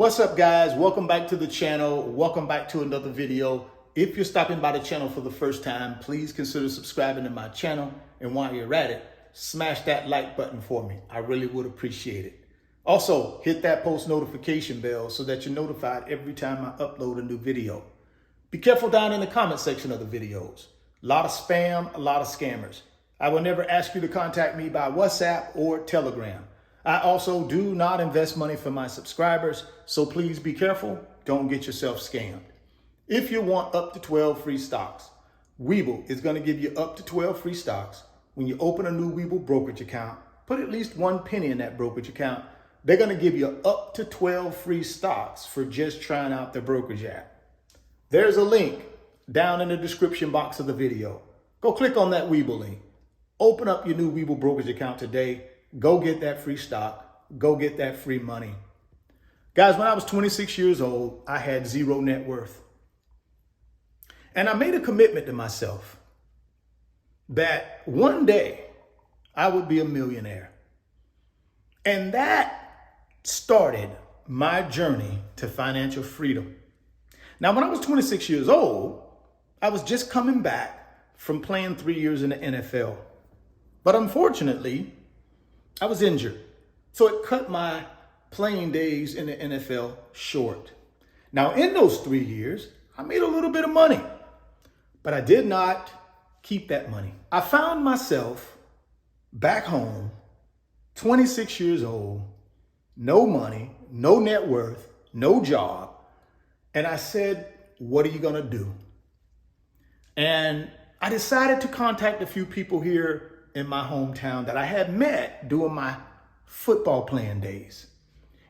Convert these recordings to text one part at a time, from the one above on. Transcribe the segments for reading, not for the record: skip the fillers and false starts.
What's up, guys? Welcome back to the channel. Welcome back to another video. If you're stopping by the channel for the first time, please consider subscribing to my channel. And while you're at it, smash that like button for me. I really would appreciate it. Also, hit that post notification bell so that you're notified every time I upload a new video. Be careful down in the comment section of the videos. A lot of spam, a lot of scammers. I will never ask you to contact me by WhatsApp or Telegram. I also do not invest money for my subscribers, so please be careful. Don't get yourself scammed. If you want up to 12 free stocks, Webull is going to give you up to 12 free stocks. When you open a new Webull brokerage account, put at least 1 penny in that brokerage account. They're going to give you up to 12 free stocks for just trying out their brokerage app. There's a link down in the description box of the video. Go click on that Webull link. Open up your new Webull brokerage account today. Go get that free stock. Go get that free money. Guys, when I was 26 years old, I had zero net worth. And I made a commitment to myself that one day I would be a millionaire. And that started my journey to financial freedom. Now, when I was 26 years old, I was just coming back from playing 3 years in the NFL. But unfortunately, I was injured, so it cut my playing days in the NFL short. Now, in those 3 years, I made a little bit of money, but I did not keep that money. I found myself back home, 26 years old, no money, no net worth, no job. And I said, what are you going to do? And I decided to contact a few people here in my hometown that I had met during my football playing days.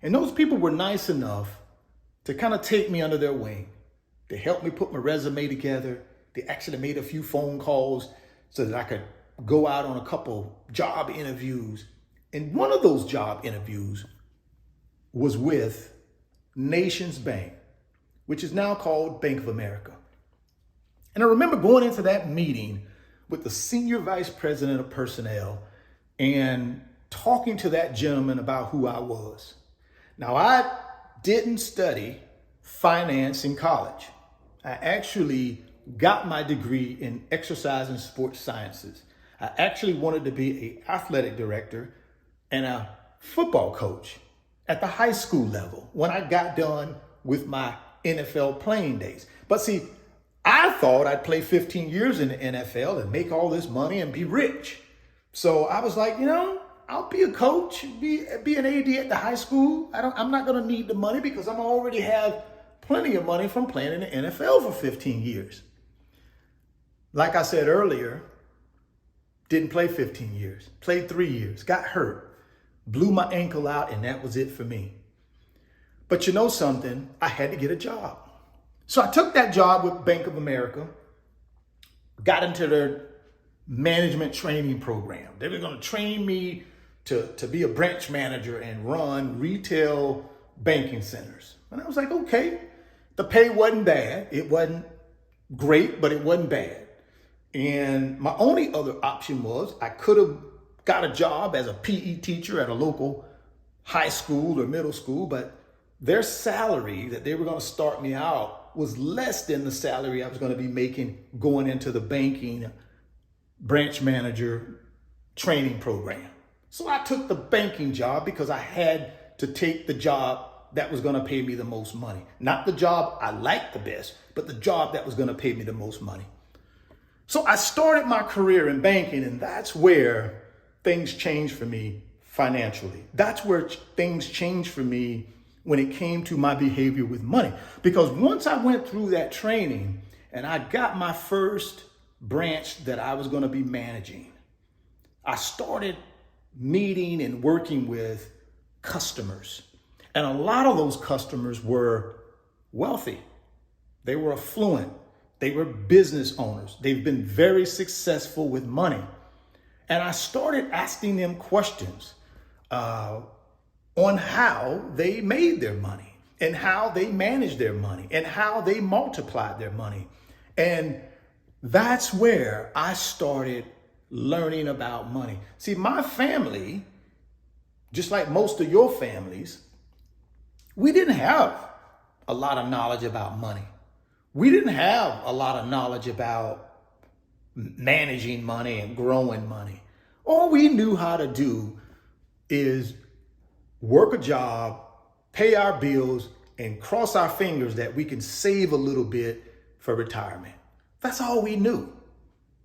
And those people were nice enough to kind of take me under their wing, to help me put my resume together. They actually made a few phone calls so that I could go out on a couple job interviews. And one of those job interviews was with Nations Bank, which is now called Bank of America. And I remember going into that meeting with the senior vice president of personnel and talking to that gentleman about who I was. Now, I didn't study finance in college. I actually got my degree in exercise and sports sciences. I actually wanted to be an athletic director and a football coach at the high school level when I got done with my NFL playing days. But see, I thought I'd play 15 years in the NFL and make all this money and be rich. So I was like, I'll be a coach, be an AD at the high school. I'm not going to need the money because I'm already have plenty of money from playing in the NFL for 15 years. Like I said earlier, didn't play 15 years, played 3 years, got hurt, blew my ankle out, and that was it for me. But you know something? I had to get a job. So I took that job with Bank of America, got into their management training program. They were going to train me to be a branch manager and run retail banking centers. And I was like, okay, the pay wasn't bad. It wasn't great, but it wasn't bad. And my only other option was I could have got a job as a PE teacher at a local high school or middle school, but their salary that they were going to start me out was less than the salary I was going to be making going into the banking branch manager training program. So I took the banking job because I had to take the job that was going to pay me the most money. Not the job I liked the best, but the job that was going to pay me the most money. So I started my career in banking, and that's where things changed for me financially. That's where things changed for me when it came to my behavior with money. Because once I went through that training and I got my first branch that I was going to be managing, I started meeting and working with customers. And a lot of those customers were wealthy. They were affluent. They were business owners. They've been very successful with money. And I started asking them questions on how they made their money and how they managed their money and how they multiplied their money. And that's where I started learning about money. See, my family, just like most of your families, we didn't have a lot of knowledge about money. We didn't have a lot of knowledge about managing money and growing money. All we knew how to do is work a job, pay our bills, and cross our fingers that we can save a little bit for retirement. That's all we knew.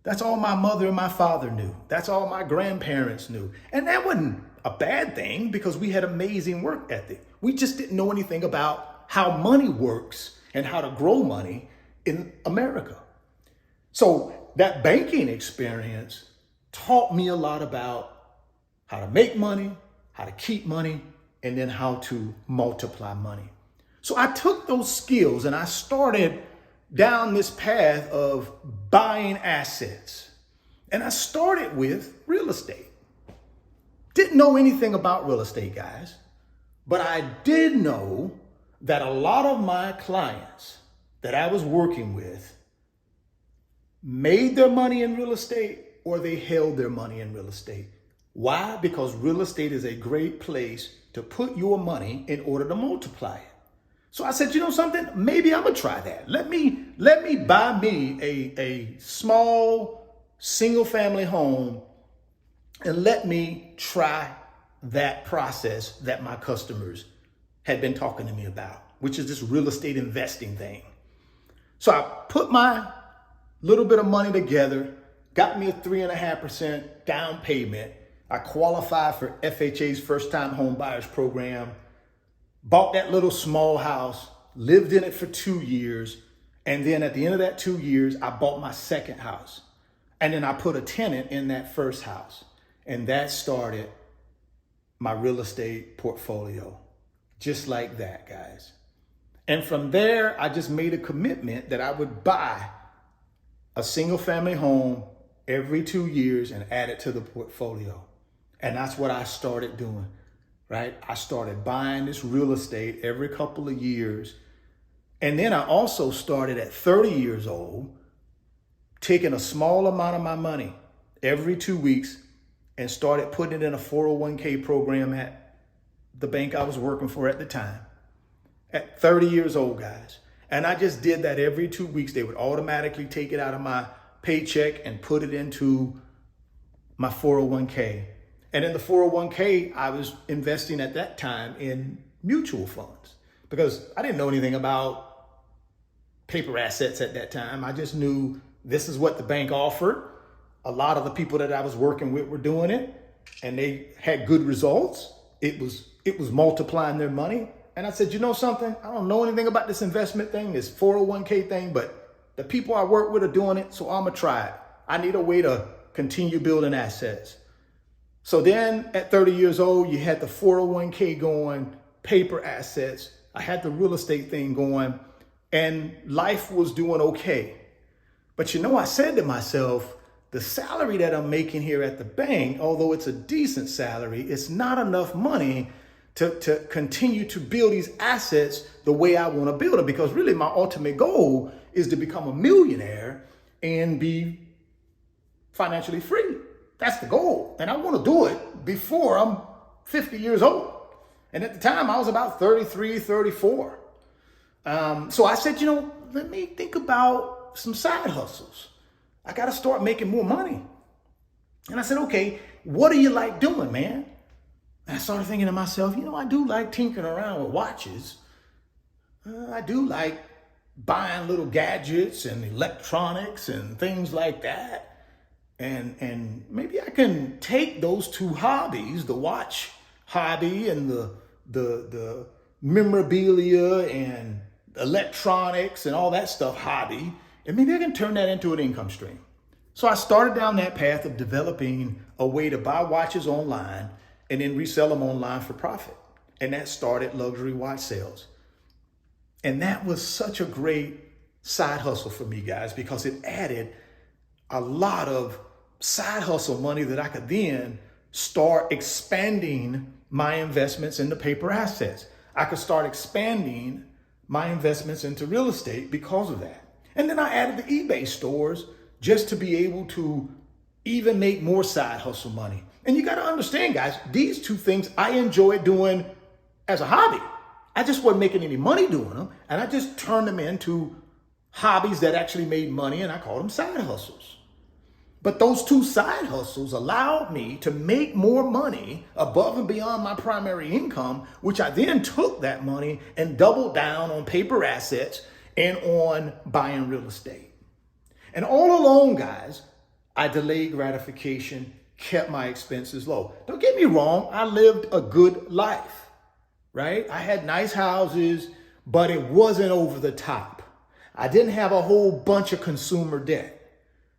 That's all my mother and my father knew. That's all my grandparents knew. And that wasn't a bad thing because we had amazing work ethic. We just didn't know anything about how money works and how to grow money in America. So that banking experience taught me a lot about how to make money, how to keep money, and then how to multiply money. So I took those skills and I started down this path of buying assets. And I started with real estate. Didn't know anything about real estate, guys, but I did know that a lot of my clients that I was working with made their money in real estate or they held their money in real estate. Why? Because real estate is a great place to put your money in order to multiply it. So I said, you know something? Maybe I'm gonna try that. Let me buy me a small single family home and let me try that process that my customers had been talking to me about, which is this real estate investing thing. So I put my little bit of money together, got me a 3.5% down payment. I qualified for FHA's first time home buyers program, bought that little small house, lived in it for 2 years. And then at the end of that 2 years, I bought my second house. And then I put a tenant in that first house. And that started my real estate portfolio. Just like that, guys. And from there, I just made a commitment that I would buy a single family home every 2 years and add it to the portfolio. And that's what I started doing, right? I started buying this real estate every couple of years. And then I also started at 30 years old, taking a small amount of my money every 2 weeks and started putting it in a 401k program at the bank I was working for at the time. At 30 years old, guys. And I just did that every 2 weeks. They would automatically take it out of my paycheck and put it into my 401k. And in the 401k, I was investing at that time in mutual funds because I didn't know anything about paper assets at that time. I just knew this is what the bank offered. A lot of the people that I was working with were doing it and they had good results. It was multiplying their money. And I said, you know something? I don't know anything about this investment thing, this 401k thing, but the people I work with are doing it, so I'm gonna try it. I need a way to continue building assets. So then at 30 years old, you had the 401k going, paper assets. I had the real estate thing going, and life was doing okay. But you know, I said to myself, the salary that I'm making here at the bank, although it's a decent salary, it's not enough money to continue to build these assets the way I want to build them, because really my ultimate goal is to become a millionaire and be financially free. That's the goal. And I want to do it before I'm 50 years old. And at the time I was about 33, 34. So I said, you know, let me think about some side hustles. I got to start making more money. And I said, okay, what do you like doing, man? And I started thinking to myself, you know, I do like tinkering around with watches. I do like buying little gadgets and electronics and things like that. And maybe I can take those two hobbies, the watch hobby and the memorabilia and electronics and all that stuff hobby, and maybe I can turn that into an income stream. So I started down that path of developing a way to buy watches online and then resell them online for profit. And that started luxury watch sales. And that was such a great side hustle for me, guys, because it added a lot of side hustle money that I could then start expanding my investments into paper assets. I could start expanding my investments into real estate because of that. And then I added the eBay stores just to be able to even make more side hustle money. And you got to understand, guys, these two things I enjoy doing as a hobby. I just wasn't making any money doing them. And I just turned them into hobbies that actually made money, and I called them side hustles. But those two side hustles allowed me to make more money above and beyond my primary income, which I then took that money and doubled down on paper assets and on buying real estate. And all along, guys, I delayed gratification, kept my expenses low. Don't get me wrong, I lived a good life, right? I had nice houses, but it wasn't over the top. I didn't have a whole bunch of consumer debt.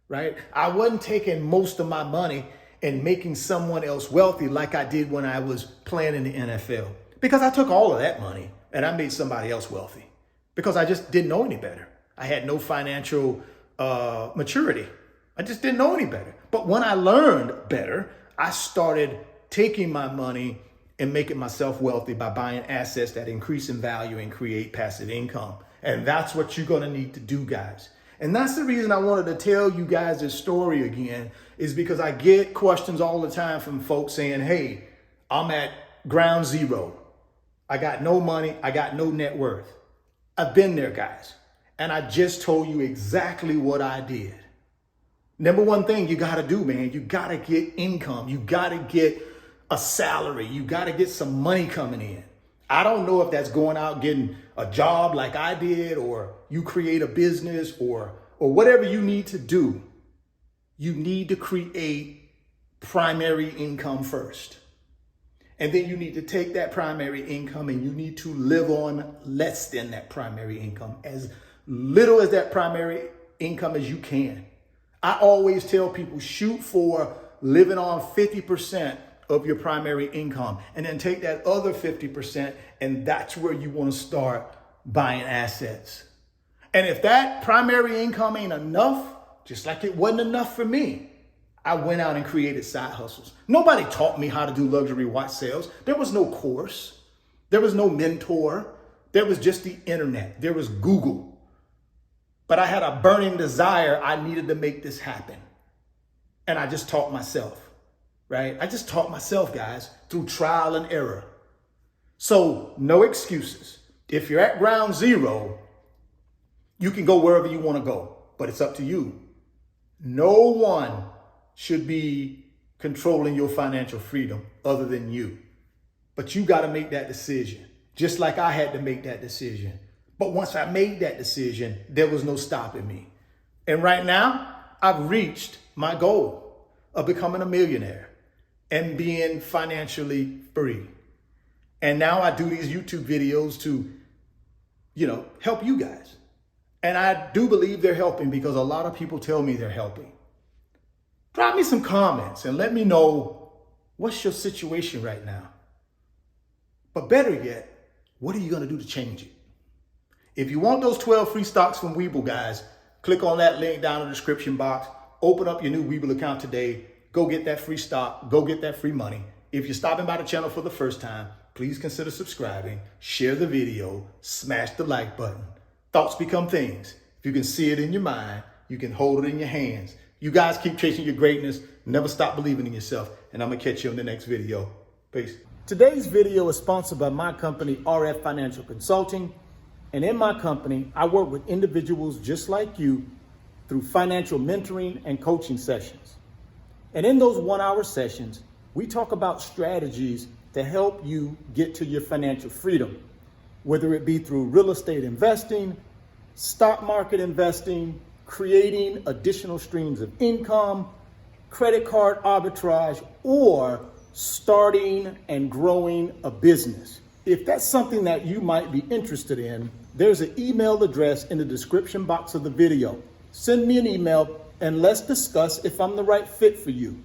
Right? I wasn't taking most of my money and making someone else wealthy like I did when I was playing in the NFL. Because I took all of that money and I made somebody else wealthy. Because I just didn't know any better. I had no financial maturity. I just didn't know any better. But when I learned better, I started taking my money and making myself wealthy by buying assets that increase in value and create passive income. And that's what you're going to need to do, guys. And that's the reason I wanted to tell you guys this story again, is because I get questions all the time from folks saying, hey, I'm at ground zero. I got no money. I got no net worth. I've been there, guys. And I just told you exactly what I did. Number one thing you got to do, man, you got to get income. You got to get a salary. You got to get some money coming in. I don't know if that's going out getting a job like I did, or you create a business, or whatever you need to do. You need to create primary income first. And then you need to take that primary income and you need to live on less than that primary income, as little as that primary income as you can. I always tell people, shoot for living on 50% of your primary income, and then take that other 50%, and that's where you want to start buying assets. And if that primary income ain't enough, just like it wasn't enough for me, I went out and created side hustles. Nobody taught me how to do luxury watch sales. There was no course. There was no mentor. There was just the internet. There was Google. But I had a burning desire. I needed to make this happen. And I just taught myself. Right? I just taught myself, guys, through trial and error. So no excuses. If you're at ground zero, you can go wherever you want to go, but it's up to you. No one should be controlling your financial freedom other than you. But you got to make that decision, just like I had to make that decision. But once I made that decision, there was no stopping me. And right now, I've reached my goal of becoming a millionaire and being financially free. And now I do these YouTube videos to, help you guys. And I do believe they're helping, because a lot of people tell me they're helping. Drop me some comments and let me know, what's your situation right now? But better yet, what are you going to do to change it? If you want those 12 free stocks from Webull, guys, click on that link down in the description box. Open up your new Webull account today. Go get that free stock. Go get that free money. If you're stopping by the channel for the first time, please consider subscribing, share the video, smash the like button. Thoughts become things. If you can see it in your mind, you can hold it in your hands. You guys keep chasing your greatness. Never stop believing in yourself. And I'm going to catch you on the next video. Peace. Today's video is sponsored by my company, RF Financial Consulting. And in my company, I work with individuals just like you through financial mentoring and coaching sessions. And in those 1-hour sessions, we talk about strategies to help you get to your financial freedom, whether it be through real estate investing, stock market investing, creating additional streams of income, credit card arbitrage, or starting and growing a business. If that's something that you might be interested in, there's an email address in the description box of the video. Send me an email and let's discuss if I'm the right fit for you.